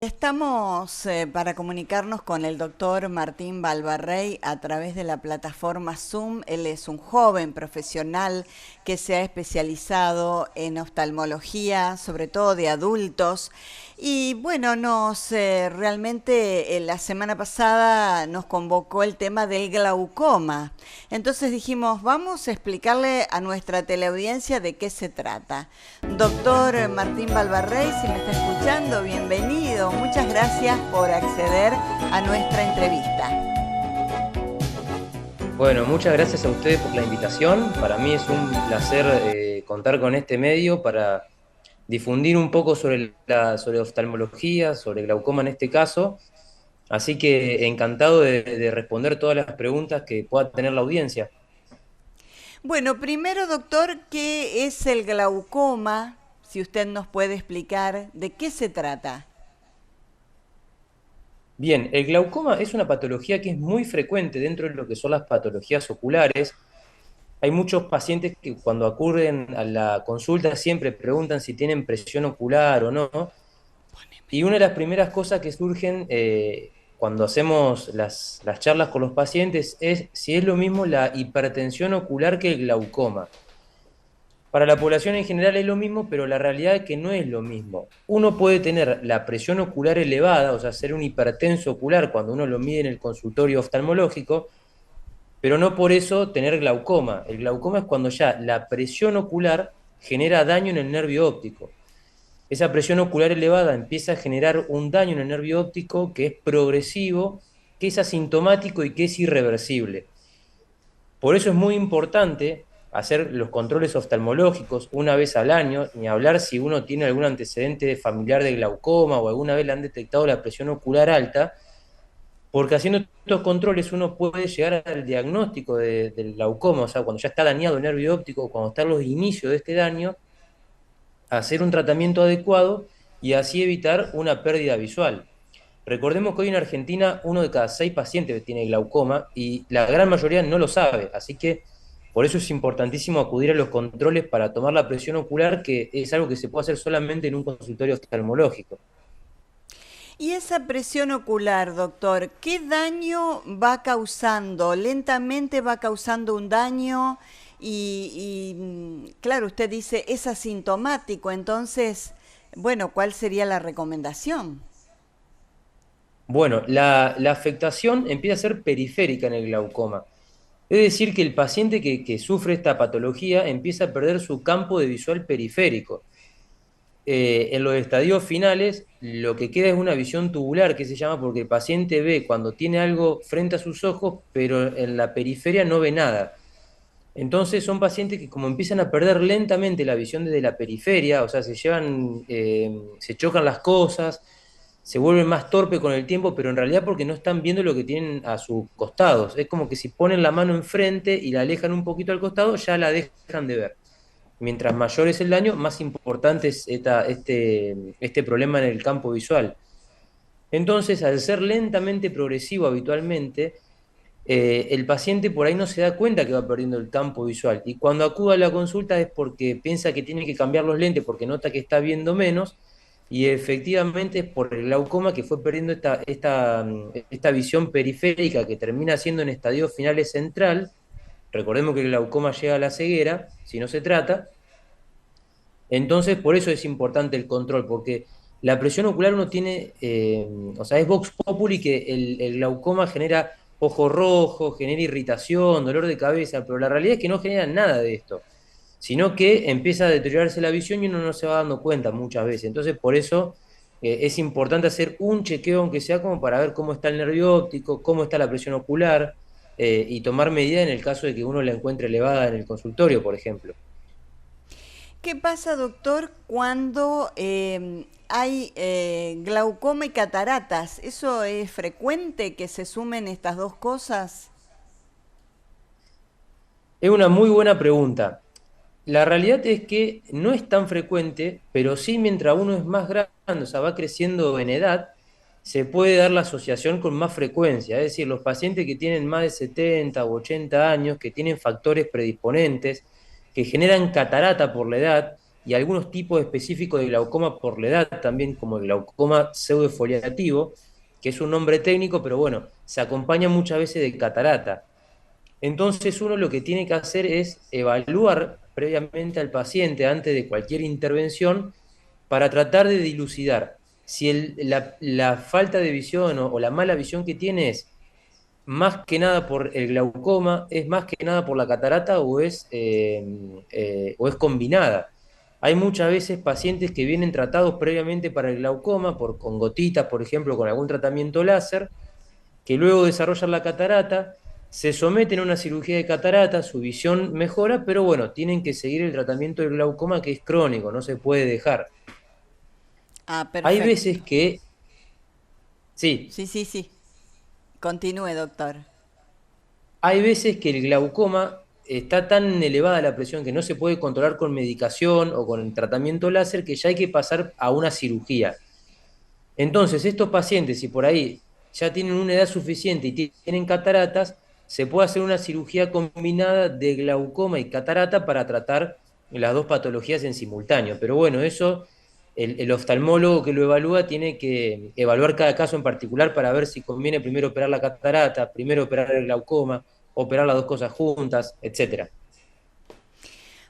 Estamos para comunicarnos con el doctor Martín Balbarrey a través de la plataforma Zoom. Él es un joven profesional que se ha especializado en oftalmología, sobre todo de adultos. Y bueno, realmente la semana pasada nos convocó el tema del glaucoma. Entonces dijimos, vamos a explicarle a nuestra teleaudiencia de qué se trata. Doctor Martín Balbarrey, si me está escuchando, bienvenido. Muchas gracias por acceder a nuestra entrevista. Bueno, muchas gracias a ustedes por la invitación. Para mí es un placer contar con este medio para difundir un poco sobre oftalmología, sobre glaucoma en este caso. Así que encantado de responder todas las preguntas que pueda tener la audiencia. Bueno, primero, doctor, ¿qué es el glaucoma? Si usted nos puede explicar de qué se trata. Bien, el glaucoma es una patología que es muy frecuente dentro de lo que son las patologías oculares. Hay muchos pacientes que cuando acuden a la consulta siempre preguntan si tienen presión ocular o no. Y una de las primeras cosas que surgen cuando hacemos las charlas con los pacientes es si es lo mismo la hipertensión ocular que el glaucoma. Para la población en general es lo mismo, pero la realidad es que no es lo mismo. Uno puede tener la presión ocular elevada, o sea, ser un hipertenso ocular cuando uno lo mide en el consultorio oftalmológico, pero no por eso tener glaucoma. El glaucoma es cuando ya la presión ocular genera daño en el nervio óptico. Esa presión ocular elevada empieza a generar un daño en el nervio óptico que es progresivo, que es asintomático y que es irreversible. Por eso es muy importante hacer los controles oftalmológicos una vez al año, ni hablar si uno tiene algún antecedente familiar de glaucoma o alguna vez le han detectado la presión ocular alta, porque haciendo estos controles uno puede llegar al diagnóstico del glaucoma, o sea, cuando ya está dañado el nervio óptico, cuando están los inicios de este daño, hacer un tratamiento adecuado y así evitar una pérdida visual. Recordemos que hoy en Argentina 1 de cada 6 pacientes tiene glaucoma y la gran mayoría no lo sabe, así que por eso es importantísimo acudir a los controles para tomar la presión ocular, que es algo que se puede hacer solamente en un consultorio oftalmológico. Y esa presión ocular, doctor, ¿qué daño va causando? ¿Lentamente va causando un daño? Claro, usted dice es asintomático, entonces, bueno, ¿cuál sería la recomendación? Bueno, la afectación empieza a ser periférica en el glaucoma. Es decir, que el paciente que sufre esta patología empieza a perder su campo de visual periférico. En los estadios finales, lo que queda es una visión tubular, que se llama porque el paciente ve cuando tiene algo frente a sus ojos, pero en la periferia no ve nada. Entonces son pacientes que como empiezan a perder lentamente la visión desde la periferia, o sea, se chocan las cosas, se vuelven más torpe con el tiempo, pero en realidad porque no están viendo lo que tienen a sus costados. Es como que si ponen la mano enfrente y la alejan un poquito al costado, ya la dejan de ver. Mientras mayor es el daño, más importante es este problema en el campo visual. Entonces, al ser lentamente progresivo habitualmente, el paciente por ahí no se da cuenta que va perdiendo el campo visual. Y cuando acude a la consulta es porque piensa que tiene que cambiar los lentes porque nota que está viendo menos. Y efectivamente es por el glaucoma que fue perdiendo esta visión periférica que termina siendo en estadios finales central. Recordemos que el glaucoma llega a la ceguera, si no se trata. Entonces, por eso es importante el control, porque la presión ocular uno tiene, o sea, es vox populi que el glaucoma genera ojo rojo, genera irritación, dolor de cabeza, pero la realidad es que no genera nada de esto, sino que empieza a deteriorarse la visión y uno no se va dando cuenta muchas veces. Entonces, por eso es importante hacer un chequeo, aunque sea como para ver cómo está el nervio óptico, cómo está la presión ocular, y tomar medidas en el caso de que uno la encuentre elevada en el consultorio, por ejemplo. ¿Qué pasa, doctor, cuando hay glaucoma y cataratas? ¿Eso es frecuente que se sumen estas dos cosas? Es una muy buena pregunta. La realidad es que no es tan frecuente, pero sí mientras uno es más grande, o sea, va creciendo en edad, se puede dar la asociación con más frecuencia. Es decir, los pacientes que tienen más de 70 u 80 años, que tienen factores predisponentes, que generan catarata por la edad, y algunos tipos específicos de glaucoma por la edad también, como el glaucoma pseudofoliativo, que es un nombre técnico, pero bueno, se acompaña muchas veces de catarata. Entonces uno lo que tiene que hacer es evaluar previamente al paciente antes de cualquier intervención para tratar de dilucidar si la falta de visión o la mala visión que tiene es más que nada por el glaucoma, es más que nada por la catarata o es combinada. Hay muchas veces pacientes que vienen tratados previamente para el glaucoma con gotitas, por ejemplo, con algún tratamiento láser, que luego desarrollan la catarata, se someten a una cirugía de catarata, su visión mejora, pero bueno, tienen que seguir el tratamiento del glaucoma que es crónico, no se puede dejar. Ah, Hay perfecto. veces que, sí, Sí, sí, sí. Continúe, doctor. hay veces que el glaucoma está tan elevada la presión que no se puede controlar con medicación o con tratamiento láser que ya hay que pasar a una cirugía. Entonces, estos pacientes, si por ahí ya tienen una edad suficiente y tienen cataratas, se puede hacer una cirugía combinada de glaucoma y catarata para tratar las dos patologías en simultáneo. Pero bueno, eso el oftalmólogo que lo evalúa tiene que evaluar cada caso en particular para ver si conviene primero operar la catarata, primero operar el glaucoma, operar las dos cosas juntas, etcétera.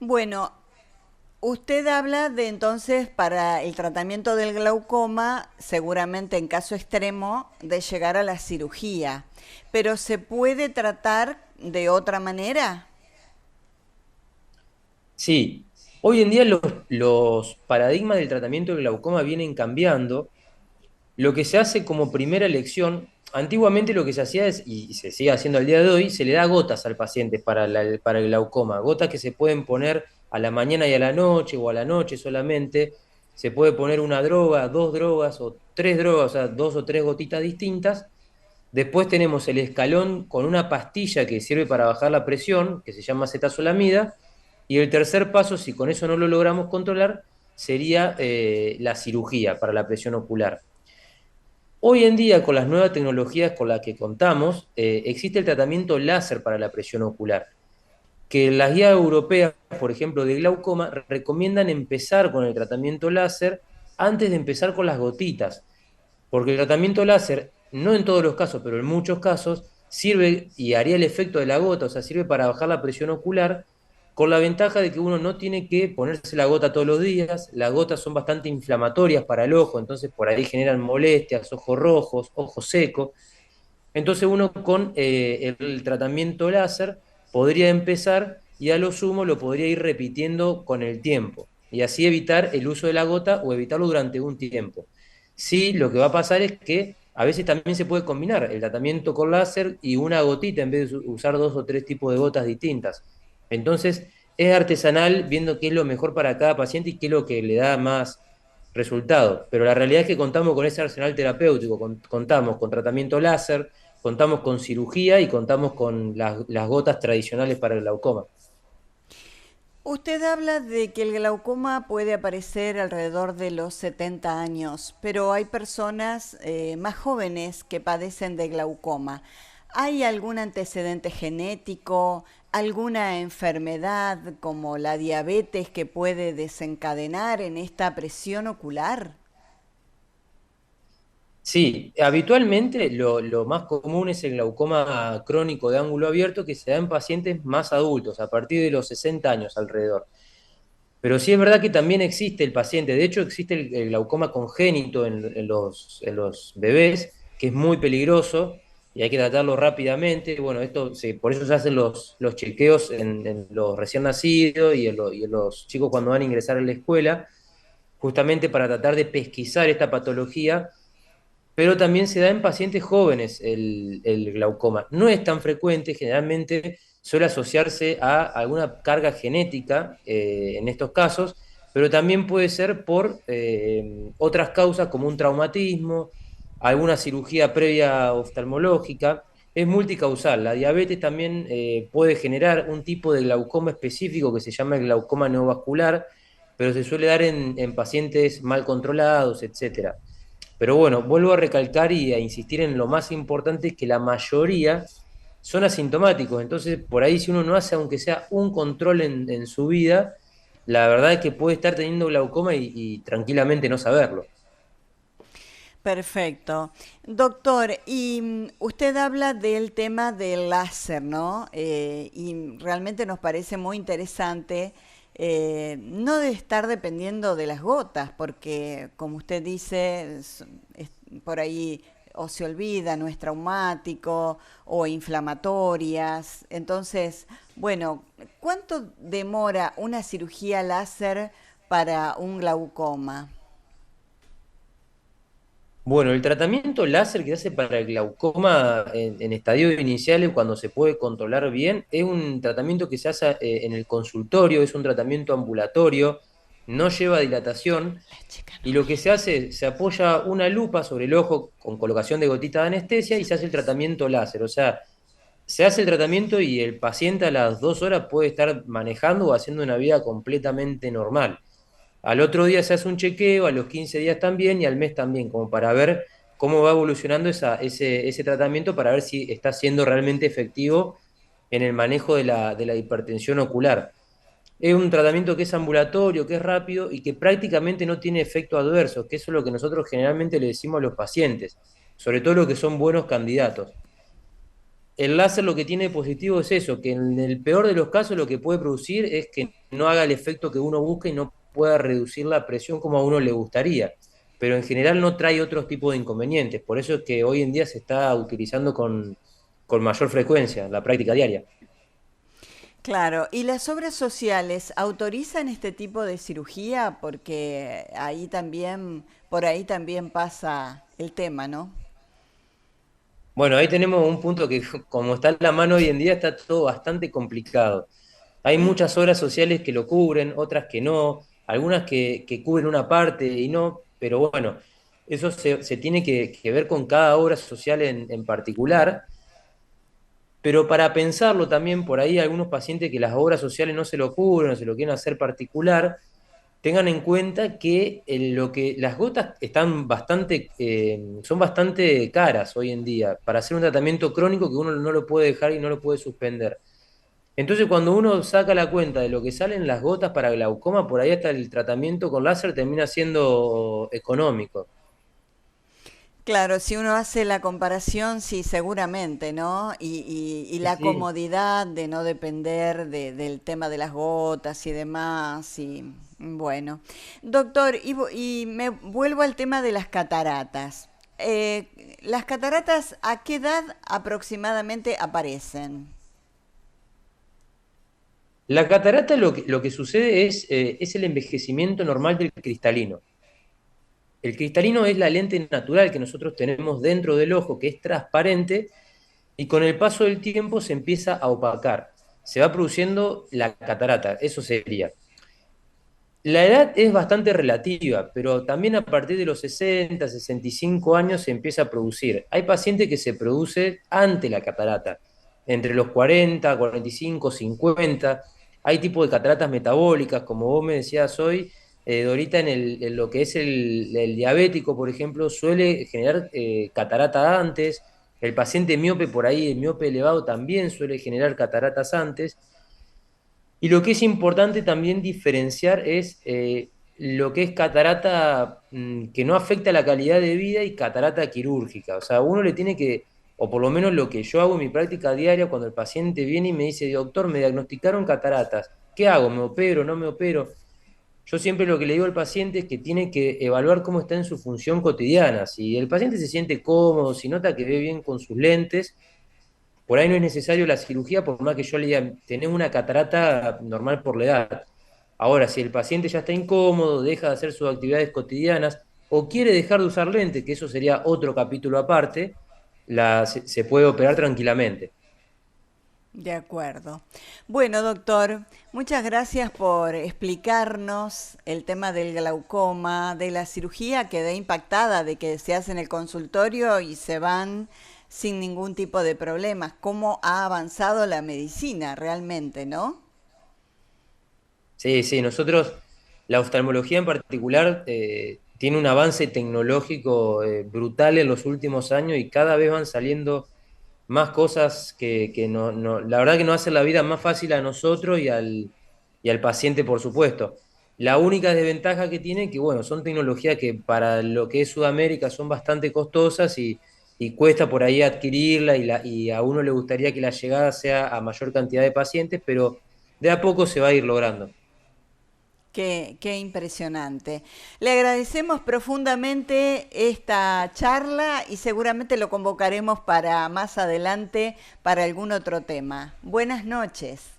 Bueno, usted habla de entonces para el tratamiento del glaucoma, seguramente en caso extremo, de llegar a la cirugía. Pero ¿se puede tratar de otra manera? Sí, hoy en día los paradigmas del tratamiento del glaucoma vienen cambiando. Lo que se hace como primera elección, antiguamente lo que se hacía es, y se sigue haciendo al día de hoy, se le da gotas al paciente para el glaucoma, gotas que se pueden poner a la mañana y a la noche o a la noche solamente, se puede poner una droga, dos drogas o tres drogas, o sea, dos o tres gotitas distintas. Después tenemos el escalón con una pastilla que sirve para bajar la presión, que se llama acetazolamida, y el tercer paso, si con eso no lo logramos controlar, sería la cirugía para la presión ocular. Hoy en día, con las nuevas tecnologías con las que contamos, existe el tratamiento láser para la presión ocular, que las guías europeas, por ejemplo, de glaucoma, recomiendan empezar con el tratamiento láser antes de empezar con las gotitas, porque el tratamiento láser, no en todos los casos, pero en muchos casos, sirve y haría el efecto de la gota, o sea, sirve para bajar la presión ocular, con la ventaja de que uno no tiene que ponerse la gota todos los días, las gotas son bastante inflamatorias para el ojo, entonces por ahí generan molestias, ojos rojos, ojo seco. Entonces uno con el tratamiento láser podría empezar y a lo sumo lo podría ir repitiendo con el tiempo y así evitar el uso de la gota o evitarlo durante un tiempo. Sí, lo que va a pasar es que a veces también se puede combinar el tratamiento con láser y una gotita en vez de usar dos o tres tipos de gotas distintas. Entonces es artesanal viendo qué es lo mejor para cada paciente y qué es lo que le da más resultado. Pero la realidad es que contamos con ese arsenal terapéutico, contamos con tratamiento láser, contamos con cirugía y contamos con las gotas tradicionales para el glaucoma. Usted habla de que el glaucoma puede aparecer alrededor de los 70 años, pero hay personas más jóvenes que padecen de glaucoma. ¿Hay algún antecedente genético, alguna enfermedad como la diabetes que puede desencadenar en esta presión ocular? Sí, habitualmente lo más común es el glaucoma crónico de ángulo abierto que se da en pacientes más adultos, a partir de los 60 años alrededor. Pero sí es verdad que también existe el paciente, de hecho existe el glaucoma congénito en los bebés, que es muy peligroso y hay que tratarlo rápidamente. Bueno, por eso se hacen los chequeos en los recién nacidos y en los chicos cuando van a ingresar a la escuela, justamente para tratar de pesquisar esta patología, pero también se da en pacientes jóvenes el glaucoma. No es tan frecuente, generalmente suele asociarse a alguna carga genética en estos casos, pero también puede ser por otras causas como un traumatismo, alguna cirugía previa oftalmológica. Es multicausal. La diabetes también puede generar un tipo de glaucoma específico que se llama el glaucoma neovascular, pero se suele dar en pacientes mal controlados, etcétera. Pero bueno, vuelvo a recalcar y a insistir en lo más importante es que la mayoría son asintomáticos. Entonces, por ahí si uno no hace, aunque sea un control en su vida, la verdad es que puede estar teniendo glaucoma y tranquilamente no saberlo. Perfecto. Doctor, y usted habla del tema del láser, ¿no? Y realmente nos parece muy interesante no de estar dependiendo de las gotas, porque como usted dice, por ahí o se olvida, no es traumático o inflamatorias. Entonces, bueno, ¿cuánto demora una cirugía láser para un glaucoma? Bueno, el tratamiento láser que se hace para el glaucoma en estadios iniciales, cuando se puede controlar bien, es un tratamiento que se hace en el consultorio, es un tratamiento ambulatorio, no lleva dilatación, La chica no y lo que se viene. hace, se apoya una lupa sobre el ojo con colocación de gotita de anestesia y se hace el tratamiento láser. O sea, se hace el tratamiento y el paciente a las 2 horas puede estar manejando o haciendo una vida completamente normal. Al otro día se hace un chequeo, a los 15 días también y al mes también, como para ver cómo va evolucionando ese tratamiento para ver si está siendo realmente efectivo en el manejo de la hipertensión ocular. Es un tratamiento que es ambulatorio, que es rápido y que prácticamente no tiene efectos adversos, que eso es lo que nosotros generalmente le decimos a los pacientes, sobre todo los que son buenos candidatos. El láser lo que tiene positivo es eso, que en el peor de los casos lo que puede producir es que no haga el efecto que uno busca y no pueda reducir la presión como a uno le gustaría. Pero en general no trae otros tipos de inconvenientes. Por eso es que hoy en día se está utilizando con mayor frecuencia, en la práctica diaria. Claro, ¿y las obras sociales autorizan este tipo de cirugía? Porque ahí también, por ahí también pasa el tema, ¿no? Bueno, ahí tenemos un punto que como está en la mano hoy en día está todo bastante complicado. Hay muchas obras sociales que lo cubren, otras que no, algunas que cubren una parte y no, pero bueno, eso se tiene que ver con cada obra social en particular, pero para pensarlo también, por ahí algunos pacientes que las obras sociales no se lo cubren o se lo quieren hacer particular, tengan en cuenta que, las gotas están son bastante caras hoy en día para hacer un tratamiento crónico que uno no lo puede dejar y no lo puede suspender. Entonces, cuando uno saca la cuenta de lo que salen las gotas para glaucoma, por ahí hasta el tratamiento con láser termina siendo económico. Claro, si uno hace la comparación, sí, seguramente, ¿no? Y Sí, la sí. comodidad de no depender del tema de las gotas y demás, y bueno. Doctor, y me vuelvo al tema de las cataratas. ¿Las cataratas a qué edad aproximadamente aparecen? La catarata lo que sucede es el envejecimiento normal del cristalino. El cristalino es la lente natural que nosotros tenemos dentro del ojo, que es transparente, y con el paso del tiempo se empieza a opacar. Se va produciendo la catarata, eso sería. La edad es bastante relativa, pero también a partir de los 60, 65 años se empieza a producir. Hay pacientes que se produce ante la catarata, entre los 40, 45, 50. Hay tipos de cataratas metabólicas, como vos me decías hoy, Dorita, en lo que es el diabético, por ejemplo, suele generar catarata antes. El paciente miope por ahí, el miope elevado, también suele generar cataratas antes. Y lo que es importante también diferenciar es lo que es catarata que no afecta la calidad de vida y catarata quirúrgica. O sea, uno le tiene que, o por lo menos lo que yo hago en mi práctica diaria, cuando el paciente viene y me dice, doctor, me diagnosticaron cataratas, ¿qué hago? ¿Me opero? ¿No me opero? Yo siempre lo que le digo al paciente es que tiene que evaluar cómo está en su función cotidiana. Si el paciente se siente cómodo, si nota que ve bien con sus lentes, por ahí no es necesario la cirugía, por más que yo le diga, tenés una catarata normal por la edad. Ahora, si el paciente ya está incómodo, deja de hacer sus actividades cotidianas o quiere dejar de usar lentes, que eso sería otro capítulo aparte, se puede operar tranquilamente. De acuerdo. Bueno, doctor, muchas gracias por explicarnos el tema del glaucoma, de la cirugía. Quedé impactada de que se hace en el consultorio y se van sin ningún tipo de problemas. ¿Cómo ha avanzado la medicina realmente, no? Sí, sí, nosotros, la oftalmología en particular, tiene un avance tecnológico brutal en los últimos años y cada vez van saliendo más cosas que la verdad que nos hacen la vida más fácil a nosotros y al paciente, por supuesto. La única desventaja que tiene que, bueno, son tecnologías que para lo que es Sudamérica son bastante costosas y cuesta por ahí adquirirla y a uno le gustaría que la llegada sea a mayor cantidad de pacientes, pero de a poco se va a ir logrando. Qué impresionante. Le agradecemos profundamente esta charla y seguramente lo convocaremos para más adelante para algún otro tema. Buenas noches.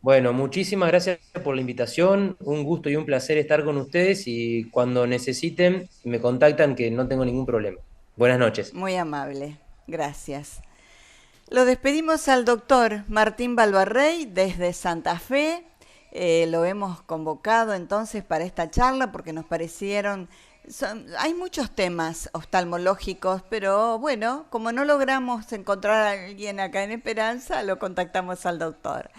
Bueno, muchísimas gracias por la invitación, un gusto y un placer estar con ustedes y cuando necesiten me contactan que no tengo ningún problema. Buenas noches. Muy amable. Gracias. Lo despedimos al doctor Martín Balbarrey desde Santa Fe. Lo hemos convocado entonces para esta charla porque nos parecieron... hay muchos temas oftalmológicos, pero bueno, como no logramos encontrar a alguien acá en Esperanza, lo contactamos al doctor.